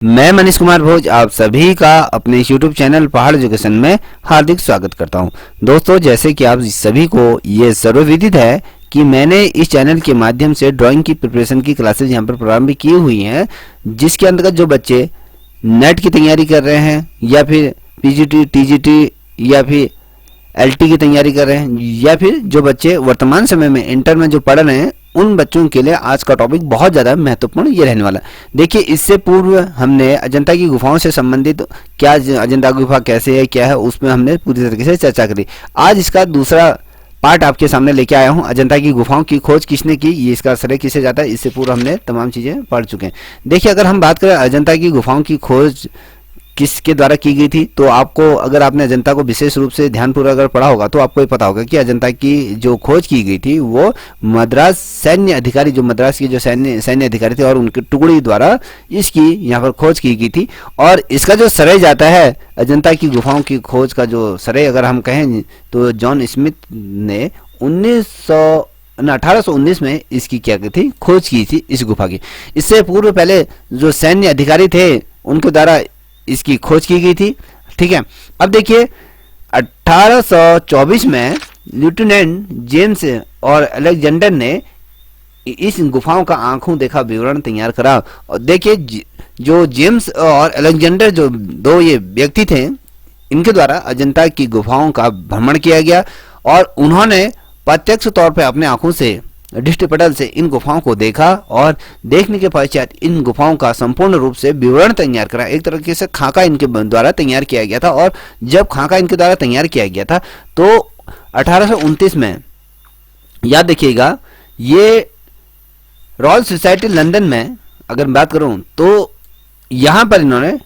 मैं मनीष कुमार भोज आप सभी का अपने YouTube चैनल पहाड़ एजुकेशन में हार्दिक स्वागत करता हूं। दोस्तों, जैसे कि आप सभी को ये सर्वविदित है कि मैंने इस चैनल के माध्यम से ड्राइंग की प्रिपरेशन की क्लासेज यहां पर प्रारंभ की हुई हैं, जिसके अंतर्गत जो बच्चे नेट की तैयारी कर रहे हैं या फिर पीजीटी, टीजीटी या फिर एलटी की तैयारी कर रहे हैं या फिर जो बच्चे वर्तमान समय में इंटर में जो पढ़ रहे हैं, उन बच्चों के लिए आज का टॉपिक बहुत ज़्यादा महत्वपूर्ण ये रहने वाला है। देखिए, इससे पूर्व हमने अजंता की गुफाओं से संबंधित क्या अजंता गुफा कैसे है, क्या है, उसमें हमने पूरी तरीके से चर्चा करी। आज इसका दूसरा पार्ट आपके सामने लेके आया हूं। अजंता की गुफाओं की खोज किसने की, ये इसका श्रेय किसे जाता है, इससे पूर्व हमने तमाम चीज़ें पढ़ चुके हैं। देखिए, अगर हम बात करें अजंता की गुफाओं की खोज किसके द्वारा की गई थी, तो आपको, अगर आपने अजंता को विशेष रूप से ध्यानपूर्वक अगर पढ़ा होगा तो आपको ये पता होगा कि अजंता की जो खोज की गई थी वो मद्रास सैन्य अधिकारी, जो मद्रास के जो सैन्य अधिकारी थे और उनके टुकड़ी द्वारा इसकी यहाँ पर खोज की गई थी। और इसका जो श्रेय जाता है अजंता की गुफाओं की खोज का जो श्रेय अगर हम कहें तो जॉन स्मिथ ने 1819 में इसकी क्या की थी, खोज की थी इस गुफा की। इससे पूर्व पहले जो सैन्य अधिकारी थे उनके द्वारा इसकी खोज की गई थी। ठीक है, अब देखिए 1824 में लेफ्टिनेंट जेम्स और अलेक्जेंडर ने इस गुफाओं का आंखों देखा विवरण तैयार करा। और देखिए, जो जेम्स और अलेक्जेंडर जो दो ये व्यक्ति थे, इनके द्वारा अजंता की गुफाओं का भ्रमण किया गया और उन्होंने प्रत्यक्ष तौर पर अपने आंखों से दृष्टिपटल से इन गुफाओं को देखा और देखने के पश्चात इन गुफाओं का संपूर्ण रूप से विवरण तैयार करा। एक तरीके से खाका इनके द्वारा तैयार किया गया था। और जब खाका इनके द्वारा तैयार किया गया था तो 1829 में, याद रखिएगा, ये रॉयल सोसाइटी लंदन में अगर बात करूं तो यहां पर इन्होंने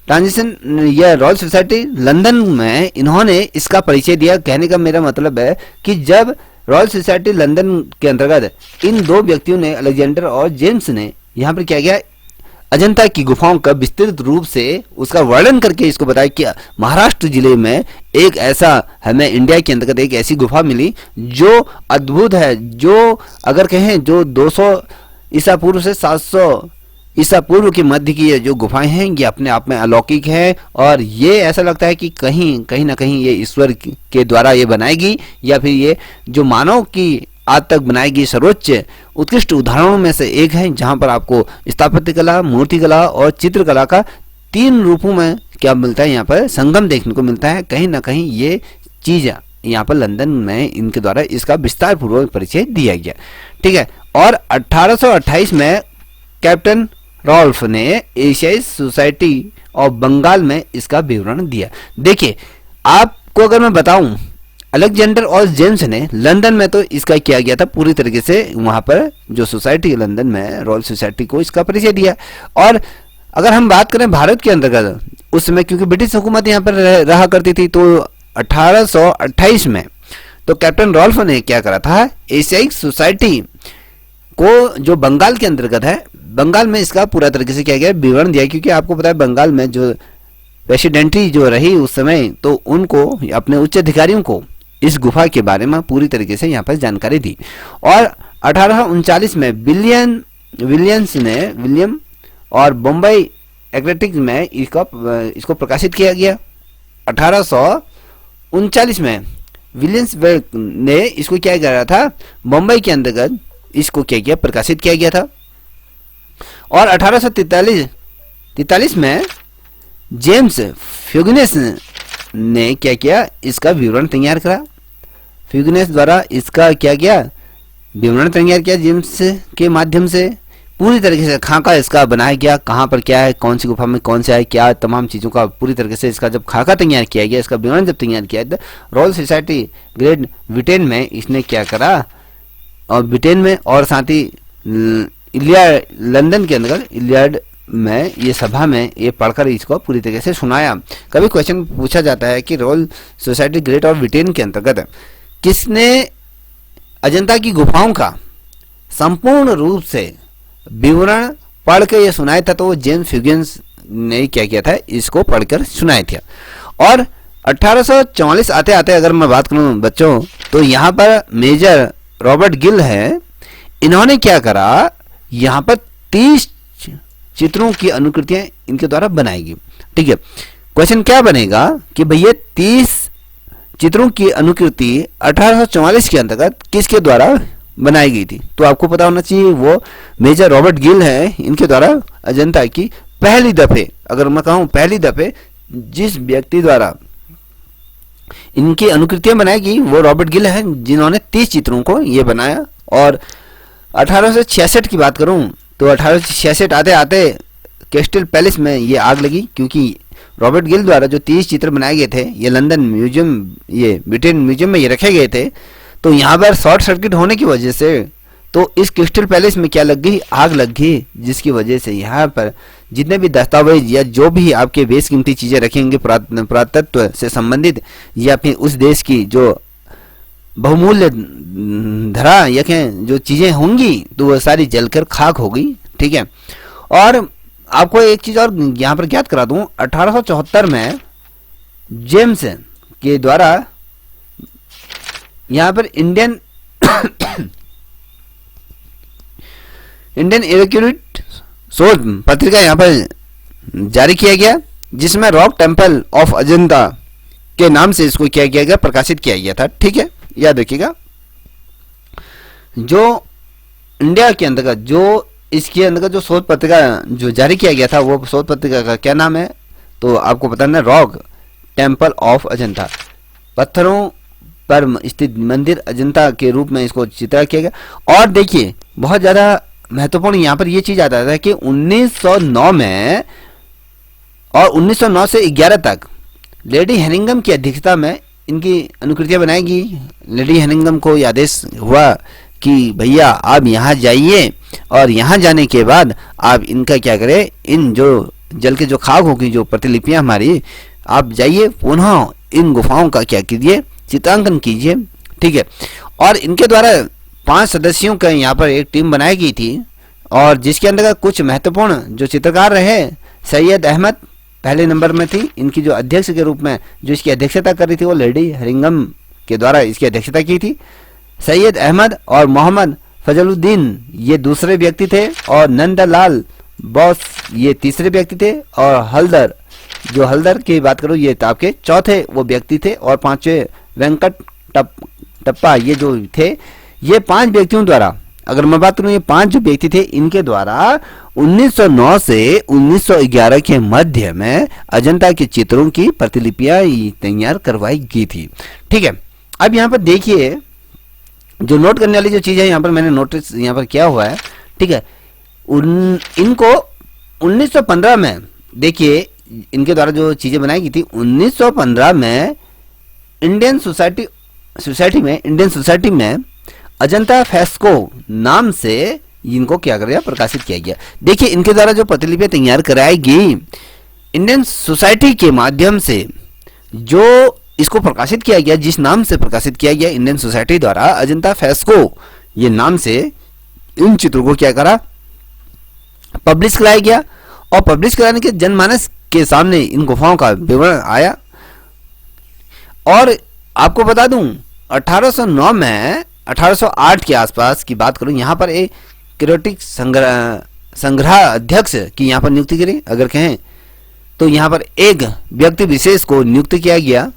ट्रांजिशन या रॉयल सोसाइटी लंदन में इन्होंने इसका परिचय दिया। कहने का मेरा मतलब है कि जब रॉयल सोसाइटी लंदन के अंतर्गत इन दो व्यक्तियों ने, अलेक्जेंडर और जेम्स ने, यहाँ पर क्या किया, अजंता की गुफाओं का विस्तृत रूप से उसका वर्णन करके इसको बताया कि महाराष्ट्र जिले में एक ऐसा, हमें इंडिया के अंतर्गत एक ऐसी गुफा मिली जो अद्भुत है, जो अगर कहें जो 200 ईसा पूर्व से 700 ईसा पूर्व के मध्य की ये जो गुफाएं हैं, ये अपने आप में अलौकिक है। और ये ऐसा लगता है कि कहीं ना कहीं ये ईश्वर के द्वारा ये बनाएगी या फिर ये जो मानव की आज तक बनाएगी सर्वोच्च उत्कृष्ट उदाहरणों में से एक है, जहां पर आपको स्थापत्य कला, मूर्ति कला और चित्रकला का 3 रूपों में क्या मिलता है, यहाँ पर संगम देखने को मिलता है। कहीं ना कहीं ये चीज यहाँ पर लंदन में इनके द्वारा इसका विस्तार पूर्वक परिचय दिया गया। ठीक है, और 1828 में कैप्टन रॉल्फ ने एशियाई सोसाइटी ऑफ बंगाल में इसका विवरण दिया। देखिए, आपको अगर मैं बताऊं, अलेक्जेंडर और जेम्स ने लंदन में तो इसका किया गया था, पूरी तरीके से वहां पर जो सोसाइटी लंदन में रॉयल सोसाइटी को इसका परिचय दिया। और अगर हम बात करें भारत के अंतर्गत, उस समय क्योंकि ब्रिटिश हुकूमत यहाँ पर रहा करती थी, तो 1828 में तो कैप्टन रॉल्फ ने क्या करा था, एशियाई सोसाइटी को जो बंगाल के अंतर्गत है, बंगाल में इसका पूरा तरीके से क्या गया, विवरण दिया। क्योंकि आपको पता है बंगाल में जो प्रेसिडेंटी जो रही उस समय, तो उनको, अपने उच्च अधिकारियों को इस गुफा के बारे में पूरी तरीके से यहाँ पर जानकारी दी। और 1839 में विलियम और बम्बई एथलेटिक्स में इसको प्रकाशित किया गया। 1839 में विलियम्स ने इसको क्या करा था, बम्बई के अंतर्गत इसको क्या किया, प्रकाशित किया गया था। और 1843 में जेम्स फ्यूगनेस ने क्या किया, इसका विवरण तैयार करा। फ्यूगनेस द्वारा इसका क्या किया, विवरण तैयार किया जेम्स के माध्यम से। पूरी तरीके से खाका इसका बनाया गया, कहाँ पर क्या है, कौन सी गुफा में कौन सा है, क्या तमाम चीज़ों का पूरी तरीके से इसका जब खाका तैयार किया गया, इसका विवरण जब तैयार किया तो रॉयल सोसाइटी ग्रेट ब्रिटेन में इसने क्या करा, और ब्रिटेन में और साथ ही लंदन के अंदर इलियाड में ये सभा में ये पढ़कर इसको पूरी तरीके से सुनाया। कभी क्वेश्चन पूछा जाता है कि royal society great of Britain के अंतर्गत किसने अजंता की गुफाओं का संपूर्ण रूप से विवरण पढ़ के ये सुनाया था, तो जेम्स फ्यूगन्स ने क्या किया था, इसको पढ़कर सुनाया था। और 1844 आते आते अगर मैं बात करूं बच्चों, तो यहाँ पर मेजर रॉबर्ट गिल है, इन्होंने क्या करा, यहाँ पर 30 चित्रों की अनुकृतियां इनके द्वारा बनाएगी। ठीक है, क्वेश्चन क्या बनेगा कि भैया 30 चित्रों की अनुकृति 1844 के अंतर्गत किसके द्वारा बनाई गई थी? तो आपको पता होना चाहिए वो मेजर रॉबर्ट गिल है, इनके द्वारा अजंता की पहली दफे, अगर मैं कहूं पहली दफे जिस व्यक्ति द्वारा इनकी अनुकृतियां बनाई गई वो रॉबर्ट गिल है, जिन्होंने 30 चित्रों को ये बनाया। और 1866 की बात करूं तो 1866 आते आते क्रिस्टल पैलेस में ये आग लगी, क्योंकि रॉबर्ट गिल द्वारा जो 30 चित्र बनाए गए थे ये लंदन म्यूजियम, ये ब्रिटेन म्यूजियम में ये रखे गए थे। तो यहाँ पर शॉर्ट सर्किट होने की वजह से तो इस क्रिस्टल पैलेस में क्या लग गई, आग लग गई, जिसकी वजह से यहाँ पर जितने भी दस्तावेज या जो भी आपके बेशकीमती चीजें रखेंगे पुरातत्व से संबंधित या फिर उस देश की जो बहुमूल्य धरा या जो चीजें होंगी तो वह सारी जलकर खाक हो गई। ठीक है, और आपको एक चीज और यहाँ पर ज्ञात करा दूं, 1874 में जेम्स के द्वारा यहाँ पर इंडियन इरेक्यूट शोध पत्रिका यहाँ पर जारी किया गया, जिसमें रॉक टेम्पल ऑफ अजंता के नाम से इसको क्या किया गया, प्रकाशित किया गया था। ठीक है, याद रखिएगा। जो इंडिया के अंतर्गत जो इसके अंतर्गत जो शोध पत्रिका जो जारी किया गया था वो शोध पत्रिका का क्या नाम है, तो आपको बताना है रॉक टेम्पल ऑफ अजंता, पत्थरों पर स्थित मंदिर अजंता के रूप में इसको चित्रित किया गया। और देखिए बहुत ज्यादा महत्वपूर्ण यहाँ पर ये चीज आता है कि 1909 में और 1909 से 11 तक लेडी हेनिंगम की अध्यक्षता में इनकी अनुकृतियां बनाएगी। लेडी हेनिंगम को यह आदेश हुआ कि भैया आप यहाँ जाइए और यहाँ जाने के बाद आप इनका क्या करें, इन जो जल के जो खाक होगी जो प्रतिलिपियां हमारी, आप जाइए पुनः इन गुफाओं का क्या कीजिए, चित्रांकन कीजिए। ठीक है, और इनके द्वारा 5 सदस्यों का यहाँ पर एक टीम बनाई गई थी और जिसके अंदर कुछ महत्वपूर्ण जो चित्रकार रहे, सैयद अहमद पहले नंबर में थी, इनकी जो अध्यक्ष के रूप में जो इसकी अध्यक्षता कर रही थी वो लेडी हेरिंगम के द्वारा इसकी अध्यक्षता की थी। सैयद अहमद और मोहम्मद फजलुद्दीन ये दूसरे व्यक्ति थे और नंदलाल बॉस ये तीसरे व्यक्ति थे और हल्दर, जो हल्दर की बात करूं ये आपके चौथे वो व्यक्ति थे और पांचवे वेंकट टप्पा ये जो थे, ये 5 व्यक्तियों द्वारा, अगर मैं बात करूं ये 5 जो व्यक्ति थे इनके द्वारा 1909 से 1911 के मध्य में अजंता के चित्रों की प्रतिलिपियां तैयार करवाई गई थी। ठीक है, अब यहाँ पर देखिए जो नोट करने वाली जो चीज है यहाँ पर मैंने नोटिस यहाँ पर किया हुआ है। ठीक है, इनको 1915 में देखिए इनके द्वारा जो चीजें बनाई गई थी 1915 में इंडियन सोसाइटी में अजंता फेस्को नाम से इनको क्या कर दिया, प्रकाशित किया गया। देखिए इनके द्वारा जो प्रतिलिपियां तैयार कराई गई इंडियन सोसाइटी के माध्यम से, जो इसको प्रकाशित किया गया, जिस नाम से प्रकाशित किया गया इंडियन सोसाइटी द्वारा अजंता फेस्को ये नाम से इन चित्रों को क्या करा, पब्लिश कराया गया। और पब्लिश कराने के जनमानस के सामने इन गुफाओं का विवरण आया। और आपको बता दूं 1809 में 1808 के आसपास की बात करूं, यहाँ पर एक क्रियोटिक संग्रह अध्यक्ष की यहाँ पर नियुक्ति करी, अगर कहें तो यहाँ पर एक व्यक्ति विशेष को नियुक्त किया गया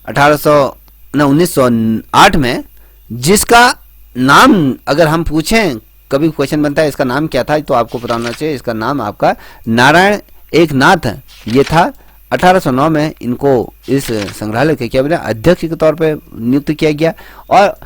1908 में, जिसका नाम अगर हम पूछें, कभी क्वेश्चन बनता है इसका नाम क्या था, तो आपको पता होना चाहिए इसका नाम आपका नारायण एक नाथ ये था। 1809 में इनको इस संग्रहालय के क्या बना, अध्यक्ष के तौर पे नियुक्त किया गया। और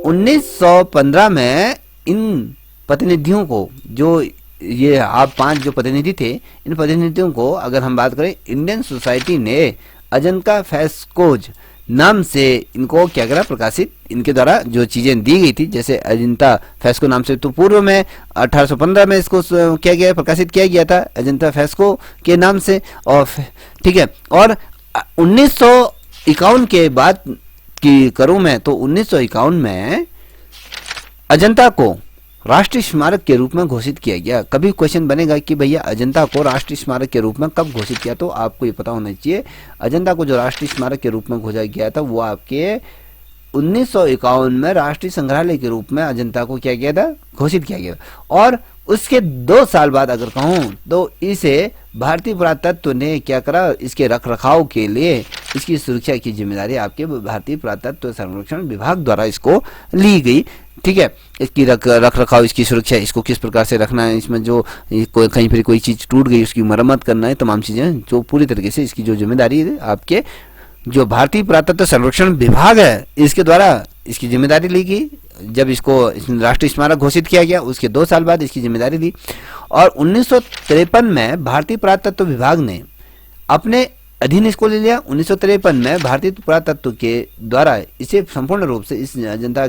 1915 में इन प्रतिनिधियों को, जो ये आप 5 जो प्रतिनिधि थे, इन प्रतिनिधियों को अगर हम बात करें इंडियन सोसाइटी ने अजंता फेस्कोज नाम से इनको क्या करा, प्रकाशित इनके द्वारा जो चीजें दी गई थी, जैसे अजंता फेस्को नाम से, तो पूर्व में 1815 में इसको क्या गया, प्रकाशित किया गया था अजंता फेस्को के नाम से। और ठीक है, और 1951 के बाद की करूं मैं तो 1951 में अजंता को राष्ट्रीय स्मारक के रूप में घोषित किया गया। कभी क्वेश्चन बनेगा कि भैया अजंता को राष्ट्रीय स्मारक के रूप में कब घोषित किया, तो आपको ये पता होना चाहिए अजंता को जो राष्ट्रीय स्मारक के रूप में घोषित किया था वो आपके 1951 में राष्ट्रीय संग्रहालय के रूप में अजंता को क्या किया था, घोषित किया गया। और उसके 2 साल बाद अगर कहूं तो इसे भारतीय पुरातत्व ने क्या करा, इसके रख रखाव के लिए इसकी सुरक्षा की जिम्मेदारी आपके भारतीय पुरातत्व संरक्षण विभाग द्वारा इसको ली गई। ठीक है, इसकी रख रखाव, इसकी सुरक्षा, इसको किस प्रकार से रखना है, इसमें जो कहीं पर कोई चीज टूट गई उसकी मरम्मत करना है, तमाम चीजें जो पूरी तरीके से इसकी जो जिम्मेदारी है आपके जो भारतीय पुरातत्व संरक्षण विभाग है इसके द्वारा इसकी जिम्मेदारी ली गई। जब इसको राष्ट्रीय स्मारक घोषित किया गया उसके 2 साल बाद इसकी जिम्मेदारी दी और 1953 में भारतीय पुरातत्व विभाग ने अपने अधीन इसको ले लिया। 1953 में भारतीय पुरातत्व के द्वारा इसे संपूर्ण रूप से इस अजंता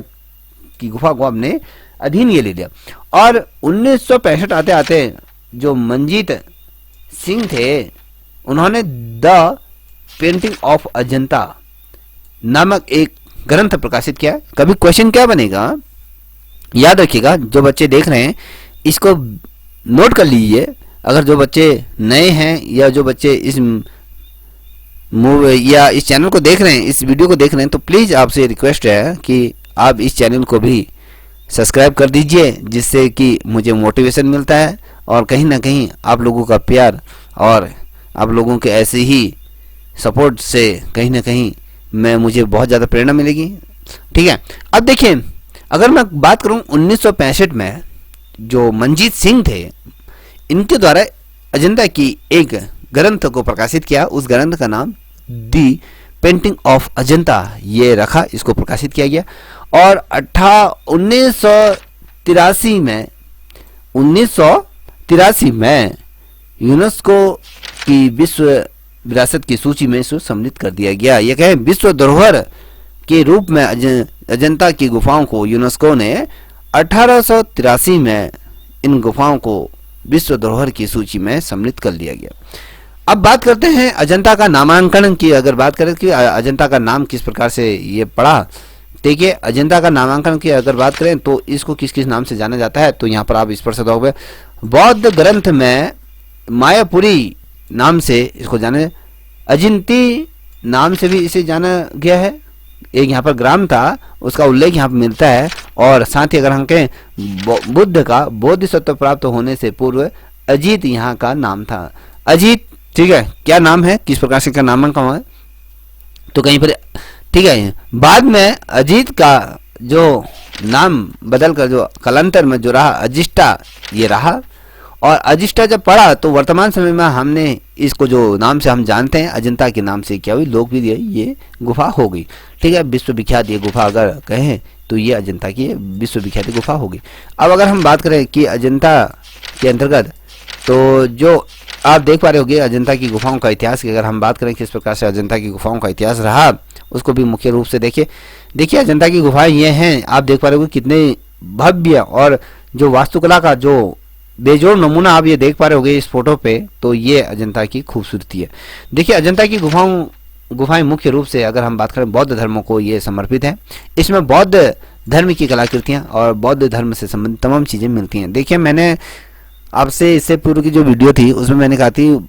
की गुफा को अपने अधीन ये ले लिया और 1965 आते आते जो मंजीत सिंह थे उन्होंने द पेंटिंग ऑफ अजंता नामक एक ग्रंथ प्रकाशित किया। कभी क्वेश्चन क्या बनेगा, याद रखिएगा, जो बच्चे देख रहे हैं इसको नोट कर लीजिए। अगर जो बच्चे नए हैं या जो बच्चे इस या इस चैनल को देख रहे हैं, इस वीडियो को देख रहे हैं, तो प्लीज आपसे रिक्वेस्ट है कि आप इस चैनल को भी सब्सक्राइब कर दीजिए, जिससे कि मुझे मोटिवेशन मिलता है और कहीं ना कहीं आप लोगों का प्यार और आप लोगों के ऐसे ही सपोर्ट से कहीं ना कहीं मुझे बहुत ज़्यादा प्रेरणा मिलेगी। ठीक है, अब देखिए, अगर मैं बात करूं 1965 में जो मंजीत सिंह थे इनके द्वारा अजंता की एक ग्रंथ को प्रकाशित किया। उस ग्रंथ का नाम दी पेंटिंग ऑफ अजंता ये रखा, इसको प्रकाशित किया गया और 1983 में यूनेस्को की विश्व विरासत की सूची में इसको सम्मिलित कर दिया गया। यह कहें विश्व धरोहर के रूप में अजंता की गुफाओं को यूनेस्को ने 1883 में इन गुफाओं को विश्व धरोहर की सूची में सम्मिलित कर लिया गया। अब बात करते हैं अजंता का नामांकन की। अगर बात करें कि अजंता का नाम किस प्रकार से ये पड़ा, देखिए अजंता का नामांकन की अगर बात करें तो इसको किस किस नाम से जाना जाता है, तो यहाँ पर आप स्पष्ट होंगे। बौद्ध ग्रंथ में मायापुरी नाम से इसको जाने, अजिंती नाम से भी इसे जाना गया है। एक यहाँ पर ग्राम था उसका उल्लेख यहाँ पर मिलता है और साथ ही अगर हम कहें बुद्ध का बोधिसत्व प्राप्त होने से पूर्व अजीत यहाँ का नाम था। अजीत, ठीक है, क्या नाम है, किस प्रकार से का नामांकन हुआ है, तो कहीं पर ठीक है। बाद में अजीत का जो नाम बदलकर जो कालांतर में जो रहा अजिष्ठा ये रहा और अजिष्ठा जब पड़ा तो वर्तमान समय में हमने इसको जो नाम से हम जानते हैं अजंता के नाम से क्या हुई, लोकप्रिय ये गुफा हो गई। ठीक है, विश्वविख्यात ये गुफा अगर कहें तो ये अजंता की विश्वविख्यात गुफा होगी। अब अगर हम बात करें कि अजंता के अंतर्गत तो जो आप देख पा रहे होंगे अजंता की गुफाओं का इतिहास की अगर हम बात करें किस प्रकार से अजंता की गुफाओं का इतिहास रहा उसको भी मुख्य रूप से देखिए अजंता की गुफाएं ये हैं, आप देख पा रहे होंगे कितने भव्य और जो वास्तुकला का जो बेजोड़ नमूना आप ये देख पा रहे होंगे इस फोटो पे, तो ये अजंता की खूबसूरती है। देखिए अजंता की गुफाएं मुख्य रूप से अगर हम बात करें बौद्ध धर्मों को ये समर्पित है। इसमें बौद्ध धर्म की कलाकृतियां और बौद्ध धर्म से संबंधित तमाम चीजें मिलती हैं। देखिए मैंने आपसे इससे पूर्व की जो वीडियो थी उसमें मैंने कहा थी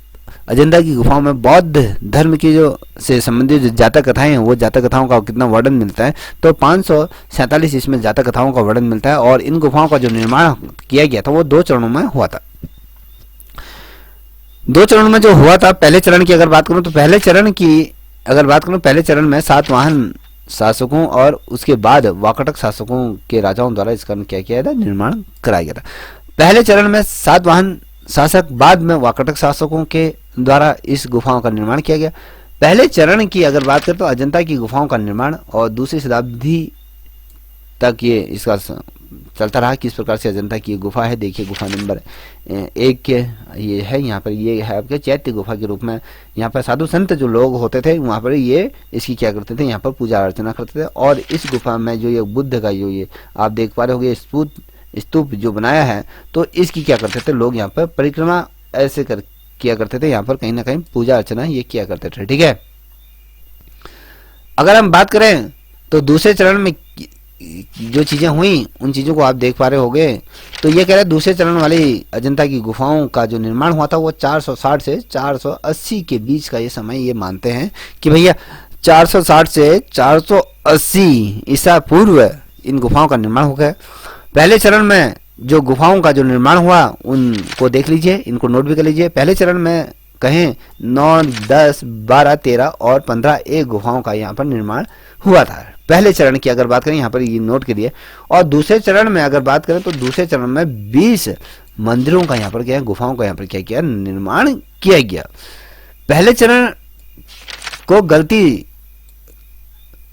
अजंता की गुफाओं में बौद्ध धर्म की जो से संबंधित जो जातक कथाएं हैं वो जातक कथाओं का कितना वर्णन मिलता है, तो 547 इसमें जातक कथाओं का वर्णन मिलता है और इन गुफाओं का जो निर्माण किया गया था वो 2 चरणों में हुआ था। 2 चरणों में जो हुआ था, पहले चरण की अगर बात करूं तो पहले चरण में सातवाहन शासकों और उसके बाद वाकाटक शासकों के राजाओं द्वारा इसका क्या किया था, निर्माण कराया गया था। पहले चरण में सातवाहन शासक, बाद में वाकाटक शासकों के द्वारा इस गुफाओं का निर्माण किया गया। पहले चरण की अगर बात करें तो अजंता की गुफाओं का निर्माण और दूसरी शताब्दी तक ये इसका चलता रहा। किस प्रकार से अजंता की गुफा है, देखिए गुफा नंबर 1 ये है, यहाँ पर ये है आपके चैत्य गुफा के रूप में। यहाँ पर साधु संत जो लोग होते थे वहाँ पर ये इसकी क्या करते थे, यहाँ पर पूजा अर्चना करते थे। और इस गुफा में जो ये बुद्ध का जो ये आप देख पा रहे होंगे स्तूप जो बनाया है, तो इसकी क्या करते थे लोग यहाँ पर परिक्रमा ऐसे किया करते थे, यहाँ पर कहीं ना कहीं पूजा अर्चना ये किया करते थे। ठीक है, अगर हम बात करें तो दूसरे चरण में जो चीजें हुई उन चीजों को आप देख पा रहे होंगे। तो ये कह रहे दूसरे चरण वाली अजंता की गुफाओं का जो निर्माण हुआ था वो 460 से 480 के बीच का ये समय ये मानते हैं कि भैया 460 से 480 ईसा पूर्व इन गुफाओं का निर्माण हो गया। पहले चरण में जो गुफाओं का जो निर्माण हुआ उनको देख लीजिए, इनको नोट भी कर लीजिए। पहले चरण में कहें 9, 10, 12, 13 और 15 एक गुफाओं का यहाँ पर निर्माण हुआ था। पहले चरण की अगर बात करें यहाँ पर ये नोट करिए। और दूसरे चरण में अगर बात करें तो दूसरे चरण में 20 मंदिरों का यहाँ पर क्या है, गुफाओं का यहाँ पर क्या किया, निर्माण किया गया। पहले चरण को गलती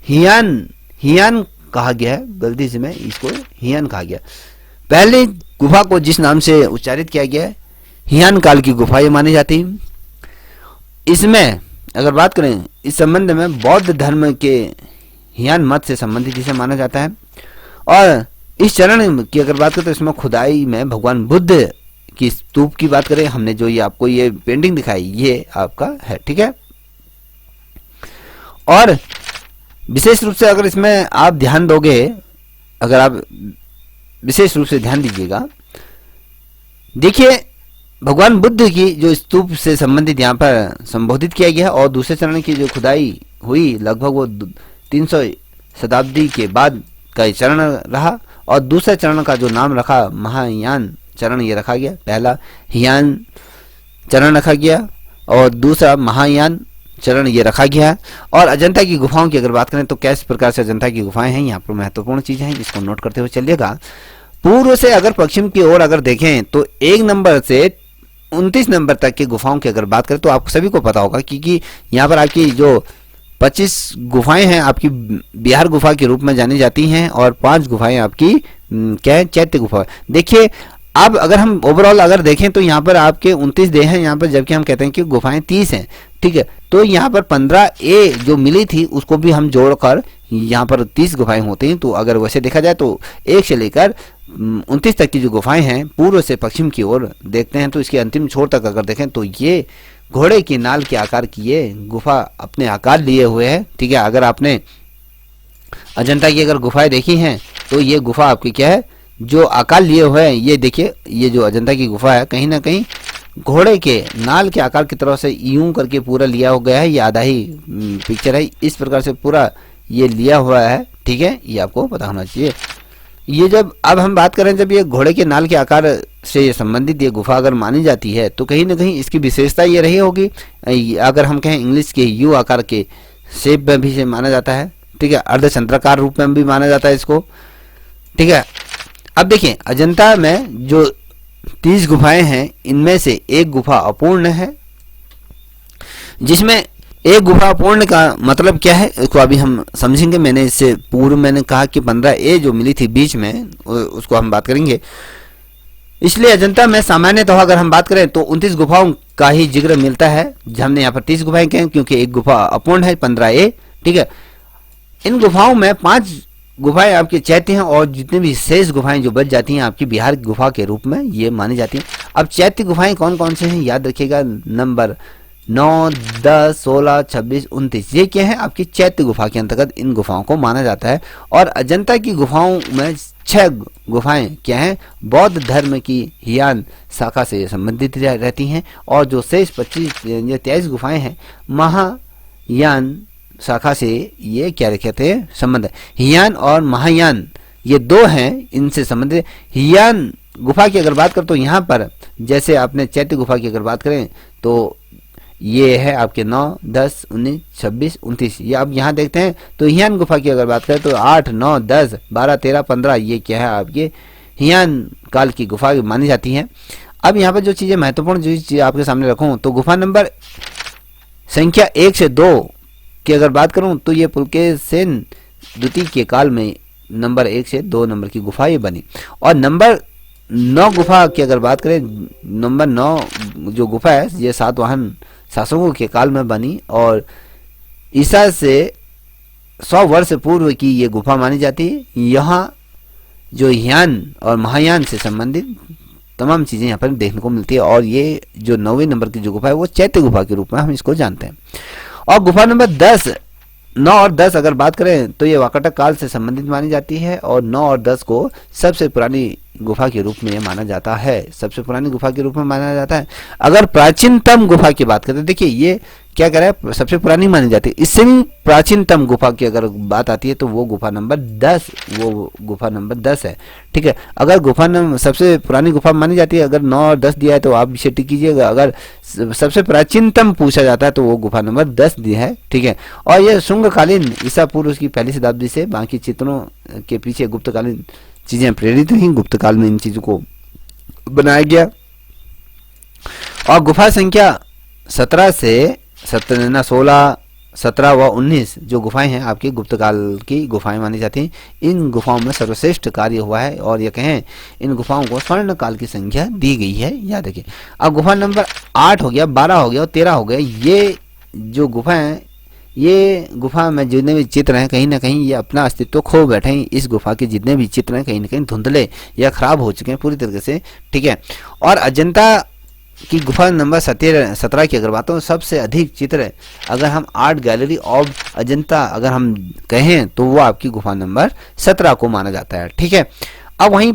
हियान कहा गया है, गलती से मैं इसको हियान कहा गया। पहले गुफा को जिस नाम से उच्चारित किया गया है हियान काल की गुफा ये मानी जाती है। इसमें अगर बात करें इस संबंध में बौद्ध धर्म के हियान मत से संबंधित इसे माना जाता है। और इस चरण की अगर बात करें तो इसमें खुदाई में भगवान बुद्ध की स्तूप की बात करें, हमने जो ये आपको ये पेंटिंग दिखाई ये आपका है, ठीक है। और विशेष रूप से अगर इसमें आप ध्यान दोगे, अगर आप विशेष रूप से ध्यान दीजिएगा, देखिए भगवान बुद्ध की जो स्तूप से संबंधित यहाँ पर संबोधित किया गया है। और दूसरे चरण की जो खुदाई हुई लगभग वो 300 शताब्दी के बाद का ये चरण रहा। और दूसरे चरण का जो नाम रखा महायान चरण ये रखा गया। पहला हियान चरण रखा गया और दूसरा महायान चरण ये रखा गया है। और अजंता की गुफाओं की अगर बात करें तो किस प्रकार से अजंता की गुफाएं हैं, यहाँ पर महत्वपूर्ण चीजें हैं जिसको नोट करते हुए चलिएगा। पूर्व से अगर पश्चिम की ओर अगर देखें तो 1 नंबर से 29 नंबर तक की गुफाओं की अगर बात करें तो आपको सभी को पता होगा क्योंकि यहाँ पर आपकी जो 25 गुफाएं हैं आपकी बिहार गुफा के रूप में जानी जाती हैं और 5 गुफाएं आपकी क्या है, चैत्य गुफा। देखिए अब अगर हम ओवरऑल अगर देखें तो यहाँ पर आपके 29 देह हैं यहाँ पर, जबकि हम कहते हैं कि गुफाएं 30 हैं, ठीक है। तो यहाँ पर 15A जो मिली थी उसको भी हम जोड़कर यहाँ पर 30 गुफाएं होती हैं। तो अगर वैसे देखा जाए तो 1 से लेकर 29 तक की जो गुफाएं हैं पूर्व से पश्चिम की ओर देखते हैं तो इसके अंतिम छोर तक अगर देखें तो ये घोड़े की नाल के आकार की ये गुफा अपने आकार लिए हुए है, ठीक है। अगर आपने अजंता की अगर गुफाएं देखी हैं तो ये गुफा आपकी क्या है, जो आकार लिए हुए हैं, ये देखिए ये जो अजंता की गुफा है कहीं ना कहीं घोड़े के नाल के आकार की तरफ से यूं करके पूरा लिया हो गया है। ये आधा ही पिक्चर है, इस प्रकार से पूरा ये लिया हुआ है, ठीक है। ये आपको पता होना चाहिए। ये जब अब हम बात करें जब ये घोड़े के नाल के आकार से संबंधित ये गुफा अगर मानी जाती है तो कहीं ना कहीं इसकी विशेषता ये रही होगी, अगर हम कहें इंग्लिश के यू आकार के शेप में भी से माना जाता है, ठीक है। अर्धचंद्राकार रूप में भी माना जाता है इसको, ठीक है। अब देखिए अजंता में जो 30 गुफाएं हैं इनमें से एक गुफा अपूर्ण है, जिसमें एक गुफा अपूर्ण का मतलब क्या है इसको अभी हम समझेंगे। मैंने इससे पूर्व मैंने कहा कि 15A जो मिली थी बीच में उसको हम बात करेंगे। इसलिए अजंता में सामान्यतः अगर हम बात करें तो 29 गुफाओं का ही जिक्र मिलता है। हमने यहाँ पर 30 गुफाएं कहें क्योंकि एक गुफा अपूर्ण है 15A, ठीक है। इन गुफाओं में 5 गुफाएं आपके चैत्य हैं और जितनी भी शेष गुफाएं जो बच जाती हैं आपकी बिहार गुफा के रूप में ये मानी जाती हैं। अब चैत्य गुफाएं कौन कौन से हैं याद रखिएगा, नंबर 9, 10, 16, 26, 29 ये क्या है आपकी चैत्य गुफा के अंतर्गत इन गुफाओं को माना जाता है। और अजंता की गुफाओं में 6 गुफाएं क्या हैं, बौद्ध धर्म की हियान शाखा से संबंधित रहती हैं। और जो शेष 23 गुफाएं हैं महायान शाखा से ये क्या कहते हैं संबंध है। हियान और महायान ये 2 हैं, इनसे संबंधित। हियान गुफा की अगर बात करें तो यहाँ पर जैसे आपने चैत्य गुफा की अगर बात करें तो ये है आपके 9, 10, 19, 26, 29 ये आप यहाँ देखते हैं। तो हियान गुफा की अगर बात करें तो 8, 9, 10, 12, 13, 15 ये क्या है आपके हियान काल की गुफा मानी जाती है। अब यहाँ पर जो चीज़ें महत्वपूर्ण जो चीज़ आपके सामने रखूँ तो गुफा नंबर संख्या 1 से 2 की अगर बात करूं तो ये पुलकेशिन द्वितीय के काल में नंबर 1 से 2 नंबर की गुफा ये बनी। और नंबर 9 गुफा की अगर बात करें, नंबर 9 जो गुफा है ये सातवाहन शासकों के काल में बनी और ईसा से 100 वर्ष पूर्व की ये गुफा मानी जाती है। यहाँ जो हियान और महायान से संबंधित तमाम चीज़ें यहाँ पर देखने को मिलती है। और ये जो 9वें नंबर की जो गुफा है वो चैत्य गुफा के रूप में हम इसको जानते हैं। और गुफा नंबर 10, 9 और 10 अगर बात करें तो ये वाकाटक काल से संबंधित मानी जाती है। और 9 और 10 को सबसे पुरानी गुफा के रूप में माना जाता है, सबसे पुरानी गुफा के रूप में माना जाता है। अगर प्राचीनतम गुफा की बात करें, देखिए ये क्या कह रहा है, सबसे पुरानी मानी जाती है। इससे भी प्राचीनतम गुफा की अगर बात आती है तो वो गुफा नंबर 10, वो गुफा नंबर 10 है। ठीक है, अगर गुफा नंबर सबसे पुरानी गुफा मानी जाती है, अगर 9 और 10 दिया है तो आप इसे टिक कीजिएगा। अगर सबसे प्राचीनतम पूछा जाता है तो वो गुफा नंबर 10 दिया है। ठीक है, और ये शुंगकालीन ईसा पूर्व की पहली शताब्दी से बाकी चित्रों के पीछे गुप्तकालीन चीजें प्रेरित हुई, गुप्त काल में इन चीजों को बनाया गया। और गुफा संख्या 17 से 16, 17 व 19 जो गुफाएं हैं आपकी गुप्त काल की गुफाएं मानी जाती हैं। इन गुफाओं में सर्वश्रेष्ठ कार्य हुआ है और ये कहें इन गुफाओं को स्वर्ण काल की संख्या दी गई है, याद रखिए। अब गुफा नंबर 8 हो गया, 12 हो गया और 13 हो गया। ये जो गुफा है, ये गुफा में जितने भी चित्र हैं कहीं ना कहीं ये अपना अस्तित्व खो बैठे हैं। इस गुफा के जितने भी चित्र हैं कहीं ना कहीं धुंधले या खराब हो चुके हैं पूरी तरीके से। ठीक है, और अजंता की गुफा नंबर 17 की अगर बात हो, सबसे अधिक चित्र अगर हम आर्ट गैलरी ऑफ अजंता अगर हम कहें तो वो आपकी गुफा नंबर 17 को माना जाता है। ठीक है, अब वहीं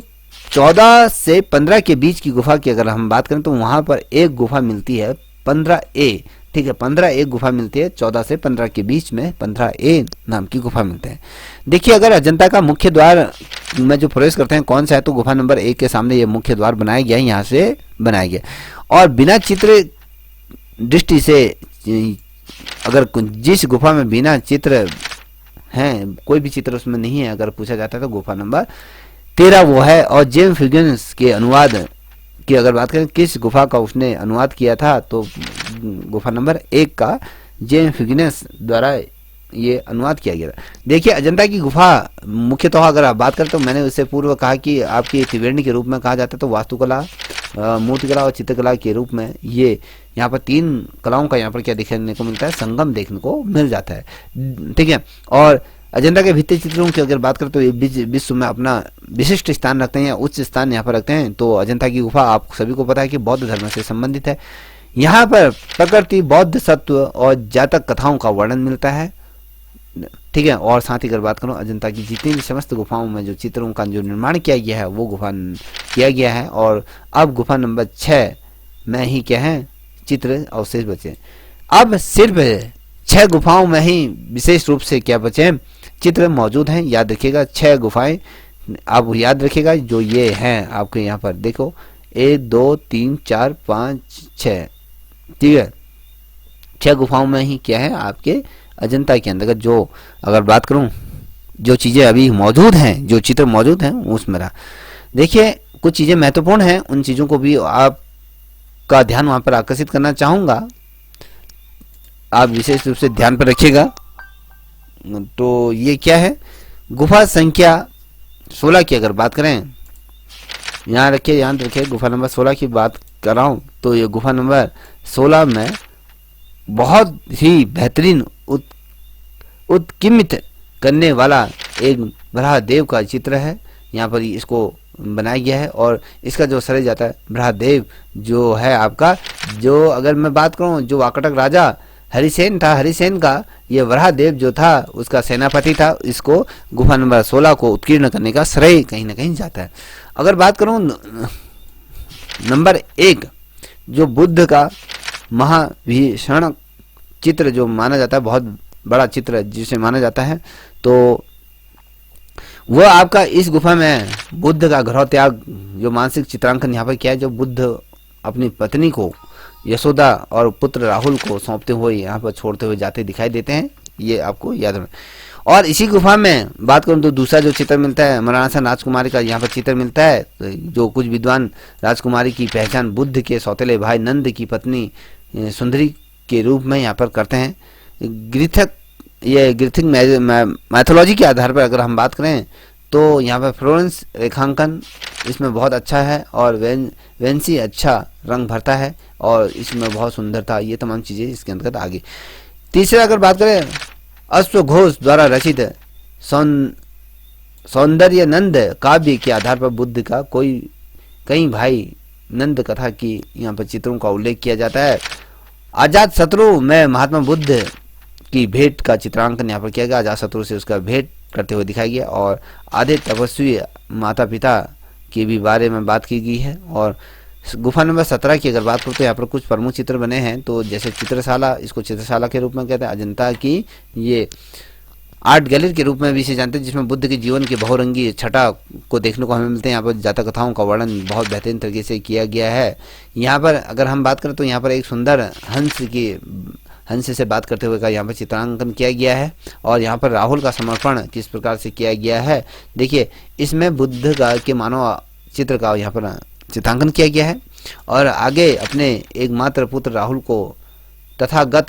14 से 15 के बीच की गुफा की अगर हम बात करें तो वहां पर एक गुफा मिलती है 15A। ठीक है, 15A गुफा मिलती है 14 से 15 के बीच में 15A नाम की गुफा मिलते हैं। देखिए, अगर अजंता का मुख्य द्वार में जो प्रवेश करते हैं कौन सा है, तो गुफा नंबर 1 के सामने ये मुख्य द्वार बनाया गया है, यहाँ से बनाया गया। और बिना चित्र दृष्टि से अगर जिस गुफा में बिना चित्र हैं, कोई भी चित्र उसमें नहीं है अगर पूछा जाता है तो गुफा नंबर 13 वो है। और जेम्स ह्यूगिन्स के अनुवाद की अगर बात करें किस गुफा का उसने अनुवाद किया था, तो गुफा नंबर 1 का जेम्स ह्यूगिन्स द्वारा ये अनुवाद किया गया था। देखिए, अजंता की गुफा मुख्यतः अगर आप बात करें तो मैंने उससे पूर्व कहा कि आपकी त्रिवेणी के रूप में कहा जाता है, तो वास्तुकला, मूर्तिकला और चित्रकला के रूप में ये यहाँ पर 3 कलाओं का यहाँ पर क्या देखने को मिलता है, संगम देखने को मिल जाता है। ठीक है, और अजंता के भित्ति चित्रों की अगर बात करें तो ये विश्व में अपना विशिष्ट स्थान रखते हैं या उच्च स्थान यहाँ पर रखते हैं। तो अजंता की गुफा आप सभी को पता है कि बौद्ध धर्म से संबंधित है। यहाँ पर प्रकृति, बौद्ध सत्व और जातक कथाओं का वर्णन मिलता है। ठीक है, और साथ ही अगर बात करूँ अजंता की जितनी भी समस्त गुफाओं में जो चित्रों का जो निर्माण किया गया है वो गुफा किया गया है। और अब गुफा नंबर 6 में ही क्या है, चित्र अवशेष बचे। अब सिर्फ 6 गुफाओं में ही विशेष रूप से क्या बचे, चित्र मौजूद हैं। याद रखिएगा 6 गुफाएं आप याद रखिएगा जो ये हैं आपके यहाँ पर देखो 1 2 3 4 5 6। ठीक है, 6 गुफाओं में ही क्या है आपके अजंता के अंतर्गत जो अगर बात करूं जो चीजें अभी मौजूद हैं, जो चित्र मौजूद हैं उसमें रहा। देखिए, कुछ चीजें महत्वपूर्ण हैं, उन चीजों को भी आपका ध्यान वहां पर आकर्षित करना चाहूंगा, आप विशेष रूप से ध्यान पर रखिएगा। तो ये क्या है, गुफा संख्या 16 की अगर बात करें, यहाँ रखिए, ध्यान रखिए, गुफा नंबर 16 की बात कर रहा हूं तो ये गुफा नंबर 16 में बहुत ही बेहतरीन उत्कीर्णित करने वाला एक बराहदेव का चित्र है। यहाँ पर इसको बनाया गया है और इसका जो सर जाता है बराहदेव जो है आपका, जो अगर मैं बात करूँ जो वाकटक राजा हरिसेन था, हरिसेन का ये वराहदेव जो था उसका सेनापति था। इसको गुफा नंबर 16 को उत्कीर्ण करने का श्रेय कहीं ना कहीं जाता है। अगर बात करूं नंबर 1 जो बुद्ध का महाभीषण चित्र जो माना जाता है, बहुत बड़ा चित्र जिसे माना जाता है, तो वो आपका इस गुफा में बुद्ध का गृह त्याग जो मानसिक चित्रांकन यहाँ पर किया है, जो बुद्ध अपनी पत्नी को यशोदा और पुत्र राहुल को सौंपते हुए यहाँ पर छोड़ते हुए जाते दिखाई देते हैं, ये आपको याद रखना। और इसी गुफा में बात करूँ तो दूसरा जो चित्र मिलता है मराणासन राजकुमारी का यहाँ पर चित्र मिलता है, जो कुछ विद्वान राजकुमारी की पहचान बुद्ध के सौतेले भाई नंद की पत्नी सुंदरी के रूप में यहाँ पर करते हैं। ग्रीथिक मैथोलॉजी के आधार पर अगर हम बात करें तो यहाँ पर फ्लोरेंस रेखांकन इसमें बहुत अच्छा है और वेंसी अच्छा रंग भरता है और इसमें बहुत सुंदरता, ये तमाम चीज़ें इसके अंतर्गत आगे। तीसरा अगर बात करें अश्वघोष द्वारा रचित सौंदर्य नंद काव्य के आधार पर बुद्ध का कई भाई नंद कथा की यहाँ पर चित्रों का उल्लेख किया जाता है। आजाद शत्रु में महात्मा बुद्ध की भेंट का चित्रांकन यहाँ पर किया गया, आजाद शत्रु से उसका भेंट करते हुए दिखाया गया और आधे तपस्वी माता पिता के भी बारे में बात की गई है। और गुफा नंबर 17 की अगर बात करूँ तो यहाँ पर कुछ प्रमुख चित्र बने हैं। तो जैसे चित्रशाला, इसको चित्रशाला के रूप में कहते हैं। अजंता की ये आर्ट गैलरी के रूप में भी इसे जानते हैं, जिसमें बुद्ध के जीवन की बहुरंगी छटा को देखने को हमें मिलते हैं। यहाँ पर जातक कथाओं का वर्णन बहुत बेहतरीन तरीके से किया गया है। यहाँ पर अगर हम बात करें तो यहाँ पर एक सुंदर हंस से बात करते हुए का यहाँ पर चित्रांकन किया गया है। और यहाँ पर राहुल का समर्पण किस प्रकार से किया गया है, देखिए इसमें बुद्ध का के मानव चित्र का यहाँ पर चित्रांकन किया गया है। और आगे अपने एकमात्र पुत्र राहुल को तथागत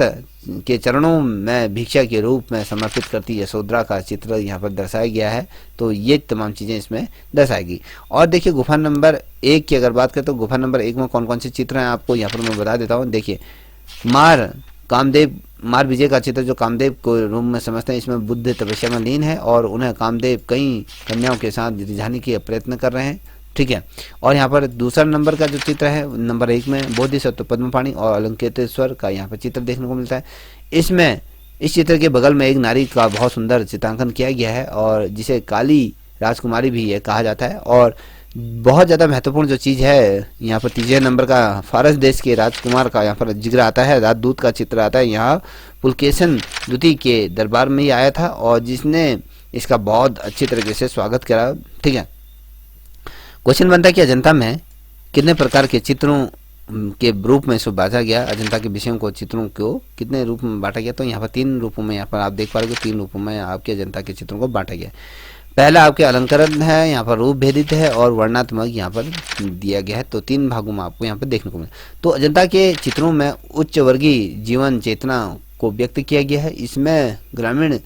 के चरणों में भिक्षा के रूप में समर्पित करती यशोधरा का चित्र यहाँ पर दर्शाया गया है। तो ये तमाम चीज़ें इसमें दर्शाएगी। और देखिए गुफा नंबर 1 की अगर बात करें तो गुफा नंबर 1 में कौन कौन से चित्र हैं आपको यहाँ पर मैं बता देता हूँ। देखिए मार विजय का चित्र जो कामदेव को रूप में समझते हैं, इसमें बुद्ध तपस्या में लीन है और उन्हें कामदेव कई कन्याओं के साथ रिझाने के प्रयत्न कर रहे हैं, ठीक है। और यहाँ पर दूसरा नंबर का जो चित्र है नंबर 1 में बोधिसत्व पद्मपाणि और अलंकृतेश्वर का यहाँ पर चित्र देखने को मिलता है। इसमें इस चित्र के बगल में एक नारी का बहुत सुंदर चित्रांकन किया गया है और जिसे काली राजकुमारी भी ये कहा जाता है। और बहुत ज़्यादा महत्वपूर्ण जो चीज़ है यहाँ पर तीसरे नंबर का फारस देश के राजकुमार का यहाँ पर जिक्र आता है, राजदूत का चित्र आता है। यहाँ पुलकेशन द्वितीय के दरबार में ही आया था और जिसने इसका बहुत अच्छी तरीके से स्वागत करा, ठीक है। क्वेश्चन बनता है कि अजंता में कितने प्रकार के चित्रों के रूप में इसको बांटा गया, अजंता के विषयों को चित्रों को कितने रूप में बांटा गया। तो यहाँ पर 3 रूपों में यहाँ पर आप देख पा रहे हो, 3 रूपों में आपके अजंता के चित्रों को बांटा गया। पहला आपके अलंकरण है, यहाँ पर रूप भेदित है और वर्णात्मक यहाँ पर दिया गया है। तो 3 भागों में आपको यहाँ पर देखने को मिले। तो अजंता के चित्रों में उच्च वर्गीय जीवन चेतना को व्यक्त किया गया है। इसमें ग्रामीण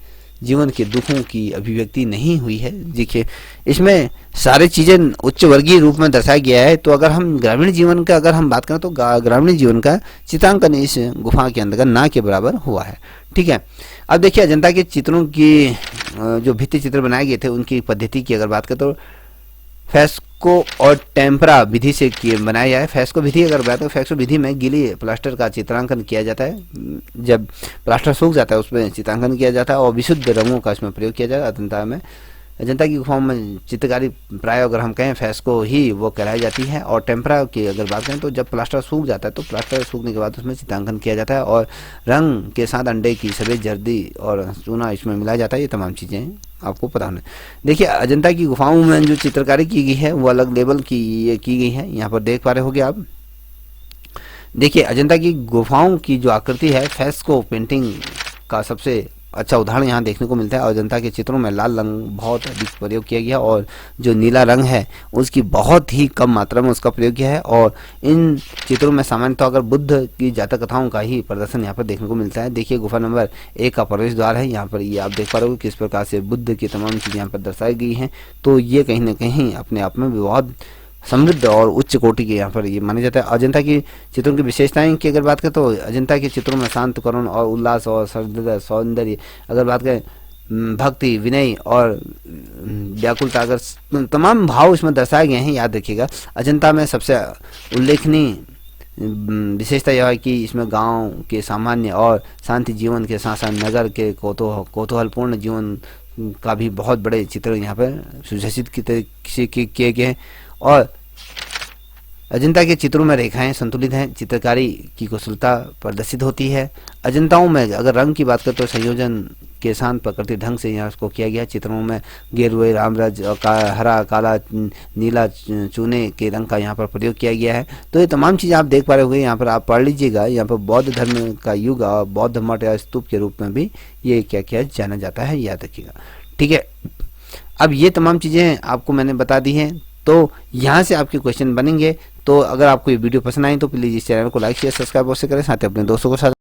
जीवन के दुखों की अभिव्यक्ति नहीं हुई है। देखिए इसमें सारी चीज़ें उच्च वर्गीय रूप में दर्शाया गया है। तो अगर हम ग्रामीण जीवन का अगर हम बात करें तो ग्रामीण जीवन का चित्रांकन इस गुफा के अंतर्गत ना के बराबर हुआ है, ठीक है। अब देखिए अजंता के चित्रों की जो भित्ति चित्र बनाए गए थे उनकी पद्धति की अगर बात करें तो फेस्को और टेम्परा विधि से बनाया गया है। फेस्को विधि अगर बात करें, फेस्को विधि में गीली प्लास्टर का चित्रांकन किया जाता है। जब प्लास्टर सूख जाता है उसमें चित्रांकन किया जाता है और विशुद्ध रंगों का इसमें प्रयोग किया जाता है। अजंता में अजंता की गुफाओं में चित्रकारी प्राय अगर हम कहें फेस्को ही वो कहलाई जाती है। और टेम्परा की अगर बात करें तो जब प्लास्टर सूख जाता है तो प्लास्टर सूखने के बाद उसमें चित्रांकन किया जाता है और रंग के साथ अंडे की सफ़ेद जर्दी और चूना इसमें मिलाया जाता है। ये तमाम चीज़ें आपको पता होने। देखिए अजंता की गुफाओं में जो चित्रकारी की गई है वो अलग लेवल की ये की गई है। यहाँ पर देख पा रहे होगे आप। देखिए अजंता की गुफाओं की जो आकृति है फेस्को पेंटिंग का सबसे अच्छा उदाहरण यहाँ देखने को मिलता है। और अजंता के चित्रों में लाल रंग बहुत अधिक प्रयोग किया गया और जो नीला रंग है उसकी बहुत ही कम मात्रा में उसका प्रयोग किया है। और इन चित्रों में सामान्यतः अगर बुद्ध की जातक कथाओं का ही प्रदर्शन यहाँ पर देखने को मिलता है। देखिए गुफा नंबर 1 का प्रवेश द्वार है। यहाँ पर ये आप देख पा रहे हो किस प्रकार से बुद्ध की तमाम चीज़ें यहाँ पर दर्शाई गई हैं। तो ये कहीं ना कहीं अपने आप में भी बहुत समृद्ध और उच्च कोटि के यहाँ पर ये माना जाता है। अजंता की चित्रों की विशेषताएं की अगर बात करें तो अजंता के चित्रों में शांत, करुण और उल्लास और सौंदर्य अगर बात करें भक्ति, विनय और व्याकुलता अगर तमाम भाव इसमें दर्शाए गए हैं। याद रखिएगा अजंता में सबसे उल्लेखनीय विशेषता यह है कि इसमें गांव के सामान्य और शांति जीवन के साथ साथ नगर के कौतूहलपूर्ण जीवन का भी बहुत बड़े चित्र यहाँ पर सुझाषित किए गए हैं। और अजंता के चित्रों में रेखाएं संतुलित हैं, चित्रकारी की कुशलता प्रदर्शित होती है। अजंताओं में अगर रंग की बात करें तो संयोजन के शांत प्रकृति ढंग से यहाँ उसको किया गया। चित्रों में गेरुए, रामराज और हरा, काला, नीला, चूने के रंग का यहाँ पर प्रयोग किया गया है। तो ये तमाम चीज़ें आप देख पा रहे होंगे। यहाँ पर आप पढ़ लीजिएगा। यहाँ पर बौद्ध धर्म का युग और बौद्ध मठ या स्तूप के रूप में भी ये क्या किया जाना जाता है, याद रखिएगा, ठीक है। अब ये तमाम चीज़ें आपको मैंने बता दी हैं। तो यहाँ से आपके क्वेश्चन बनेंगे। तो अगर आपको ये वीडियो पसंद आए तो प्लीज़ इस चैनल को लाइक शेयर सब्सक्राइब अवश्य करें, साथ ही अपने दोस्तों के साथ